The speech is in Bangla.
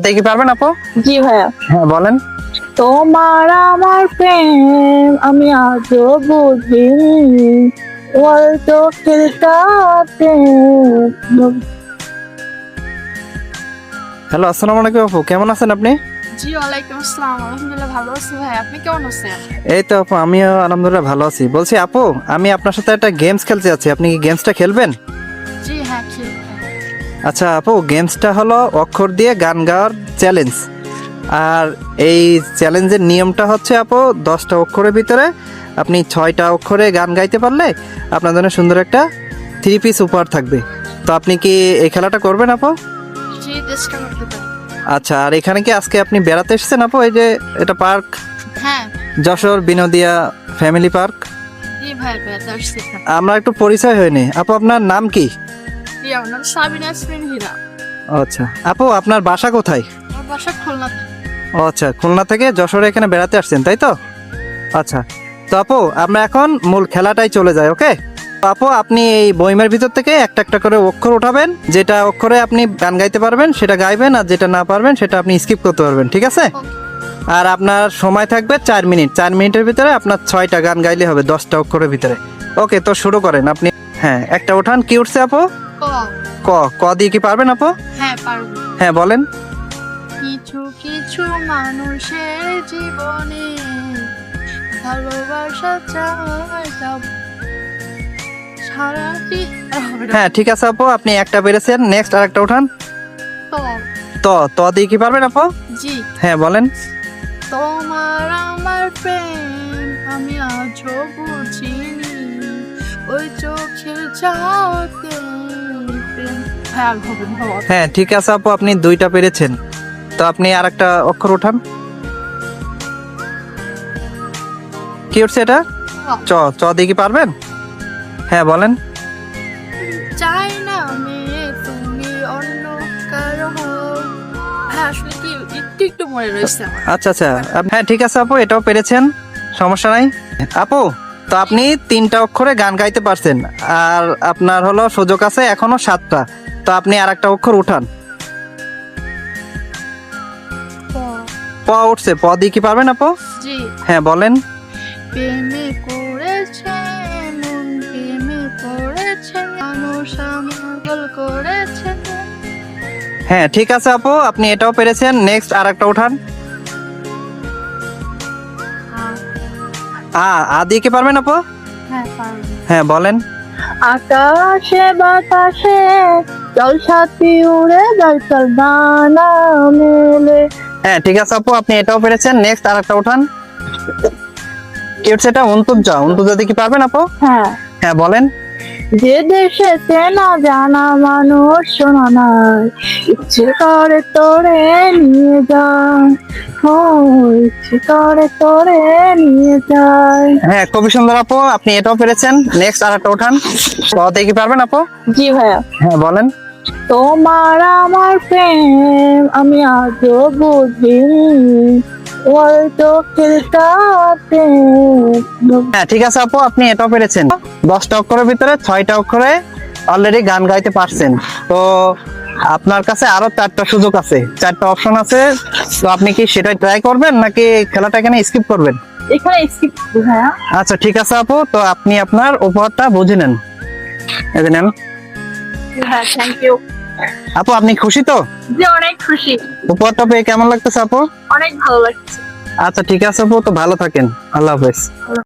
দেখি পারবেন আপু? জি ভাইয়া। হ্যাঁ বলেন। তোমার আমার প্রেম আমি আজও বুঝিনি, ওর চোখের তাতে। হ্যালো, আসসালামু আলাইকুম আপু, কেমন আছেন আপনি? জি ওয়ালাইকুম আসসালাম, আলহামদুলিল্লাহ ভালো আছি ভাই, আপনি কেমন আছেন? এই তো আপু, আমিও আলহামদুলিল্লাহ ভালো আছি। বলছি আপু, আমি আপনার সাথে একটা গেমস খেলতে যাচ্ছি, আপনি কি গেমসটা খেলবেন? জি হ্যাঁ খেলবো। আচ্ছা আপু, গেমসটা হলো অক্ষর দিয়ে গান গাওয়ার চ্যালেঞ্জ। আর এই চ্যালেঞ্জের নিয়মটা হচ্ছে আপু, 10টা অক্ষরের ভিতরে আপনি 6টা অক্ষরে গান গাইতে পারলে আপনার জন্য সুন্দর একটা 3 পিস উপহার থাকবে। তো আপনি কি এই খেলাটা করবেন আপু? জি চেষ্টা করতে পারি। আচ্ছা, আর এখানে কি আজকে আপনি বেড়াতে এসেছেন আপু? এই যে এটা পার্ক, হ্যাঁ যশোর বিনোদিয়া ফ্যামিলি পার্ক। জি ভাই ভাই আসছি এখানে। আমরা একটু পরিচয় হয়নি আপু, আপনার নাম কি? জি আমার নাম সাবিনা ইয়াসমিন হীরা। আচ্ছা আপু, আপনার বাসা কোথায়? আমার বাসা খুলনা। ও আচ্ছা, খুলনা থেকে যশোরে এখানে বেড়াতে আসছেন তাই তো? আচ্ছা, তো আপু আমরা এখন মূল খেলাটাই চলে যাই, ওকে? তো আপু, আপনি এই বইমের ভিতর থেকে একটা একটা করে অক্ষর উঠাবেন, যেটা অক্ষরে আপনি গান গাইতে পারবেন সেটা গাইবেন, আর যেটা না পারবেন সেটা আপনি স্কিপ করতে পারবেন, ঠিক আছে? আর আপনার সময় থাকবে 4 মিনিট। 4 মিনিটের ভিতরে আপনার 6টা গান গাইলে হবে 10টা অক্ষরের ভিতরে। ওকে, তো শুরু করেন আপনি। হ্যাঁ, একটা ওঠান। কি উঠছে আপু? ক। ক। ক দিয়ে কি পারবেন আপু? হ্যাঁ পারবো। হ্যাঁ বলেন। কিছু কিছু মানুষের জীবনে ভালোবাসা চায় সব সারাটি। হ্যাঁ ঠিক আছে আপু, আপনি একটা পেরেছেন। নেক্সট আর একটা উঠান। ত। ত। ত দিয়ে কি পারবেন আপু? জি। হ্যাঁ বলেন। তোমার আমার প্রেম আমি আজও বুঝিনি, ওই চোখের চাওয়াতে প্রেম। হ্যাঁ আর হবে না, হবে না। হ্যাঁ ঠিক আছে আপু, আপনি 2টা পেরেছেন। তো আপনি আর একটা অক্ষর উঠান। কি উঠছে এটা? চ। চ দিয়ে কি পারবেন? হ্যাঁ বলেন। চাই না মেয়ে তুমি অন্য কারো হও। হ্যাঁ আসলে কি একটু একটু মনে রয়েছে আমার। আচ্ছা আচ্ছা, হ্যাঁ ঠিক আছে আপু, এটাও পেরেছেন, সমস্যা নাই। আপু, তো আপনি 3টা অক্ষরে গান গাইতে পারছেন, আর আপনার হলো সুযোগ আছে এখনো 7টা। তো আপনি আর একটা অক্ষর উঠান। প। প উঠছে। প দিয়ে কি পারবেন আপু? জি। হ্যাঁ বলেন। প্রেমে পড়েছে মন, প্রেমে পড়েছে মানুষ আমাগল করেছে। হ্যাঁ ঠিক আছে আপু, আপনি এটাও পেরেছেন। নেক্সট আর একটা উঠান। আ দিয়ে কি পারবেন আপু? হ্যাঁ পারবো। হ্যাঁ বলেন। আকাশে বাতাসে জল সাথী উড়ে যায় চল ডানা মেলে। হ্যাঁ ঠিক আছে আপু, আপনি এটাও পেরেছেন। নেক্সট আর একটা উঠান। কি হচ্ছে এটা? অন্তর্জা। অন্তর্জা দিয়ে কি পারবেন আপু? হ্যাঁ। হ্যাঁ বলেন। যে দেশে চেনা জানা মানুষ শোনা নাই, ইচ্ছে করে তোরে নিয়ে যায়, ও ইচ্ছে করে তোরে নিয়ে যায়। হ্যাঁ খুবই সুন্দর আপু, আপনি এটাও পেরেছেন। নেক্সট আর একটা উঠান। ক দিয়ে কি পারবেন আপু? জি ভাইয়া। হ্যাঁ বলেন। তোমার আমার প্রেম আমি আজও বুঝিনি, ওর চোখের তাতে। হ্যাঁ ঠিক আছে আপু, আপনি এটাও পেরেছেন। 10টা অক্ষরের ভিতরে 6টা অক্ষরে অলরেডি গান গাইতে পারছেন। তো আপনার কাছে আরো 4টা সুযোগ আছে, 4টা অপশন আছে। তো আপনি কি সেটাই ট্রাই করবেন নাকি খেলাটা এখানে স্কিপ করবেন? এখানে স্কিপ ভাইয়া। আচ্ছা ঠিক আছে আপু, তো আপনি আপনার উপহারটা বুঝে নেন। এই যে নেন। হ্যাঁ থ্যাংক ইউ। আপু আপনি খুশি তো? যে অনেক খুশি, উপহারটা পেয়ে কেমন লাগতেছে আপু? অনেক ভালো লাগছে। আচ্ছা ঠিক আছে আপু, তো ভালো থাকেন। আল্লাহ হাফেজ।